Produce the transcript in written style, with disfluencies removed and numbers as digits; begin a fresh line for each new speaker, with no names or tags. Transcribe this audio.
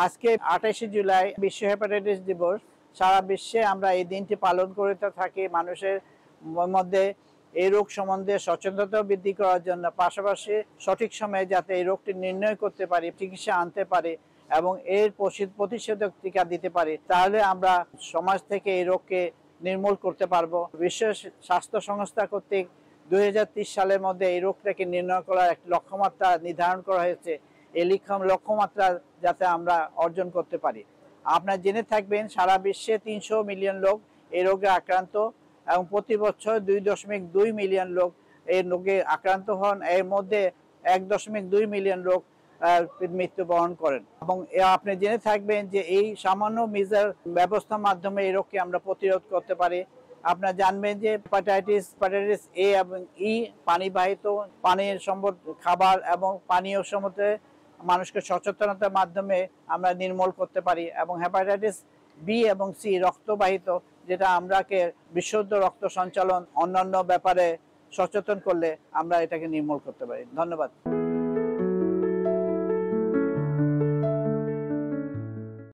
আজকে 28শে জুলাই বিশ্ব হেপাটাইটিস দিবস। সারা বিশ্বে আমরা এই দিনটি পালন করে থাকি মানুষের মধ্যে এই রোগ সম্বন্ধে সচেতনতা বৃদ্ধি করার জন্য, পাশাপাশি সঠিক সময়ে যাতে এই রোগটি নির্ণয় করতে পারি, চিকিৎসা আনতে পারি এবং এর প্রতিষেধক টিকা দিতে পারি, তাহলে আমরা সমাজ থেকে এই রোগকে নির্মূল করতে পারবো। বিশ্ব স্বাস্থ্য সংস্থা কর্তৃক 2030 সালের মধ্যে এই রোগটাকে নির্ণয় করার একটি লক্ষ্যমাত্রা নির্ধারণ করা হয়েছে। এই লক্ষ্যমাত্রা যাতে আমরা অর্জন করতে পারি। আপনারা জেনে থাকবেন সারা বিশ্বে 300 মিলিয়ন লোক এই রোগে আক্রান্ত এবং প্রতি বছর 2.2 মিলিয়ন লোক এই রোগে আক্রান্ত হন। এর মধ্যে 1.2 মিলিয়ন লোক মৃত্যুবরণ করেন। এবং আপনি জেনে থাকবেন যে এই সামান্য মেজার ব্যবস্থার মাধ্যমে এই রোগকে আমরা প্রতিরোধ করতে পারি। আপনারা জানবেন যে হেপাটাইটিস এ এবং ই পানিবাহিত, পানির সম্পদ, খাবার এবং পানীয় সম্বন্ধে মানুষকে সচেতনতার মাধ্যমে আমরা নির্মূল করতে পারি। এবং হেপাটাইটিস বি এবং সি রক্তবাহিত, যেটা আমরাকে বিশুদ্ধ রক্ত সঞ্চালন অন্যান্য ব্যাপারে সচেতন করলে আমরা এটাকে নির্মূল করতে পারি। ধন্যবাদ।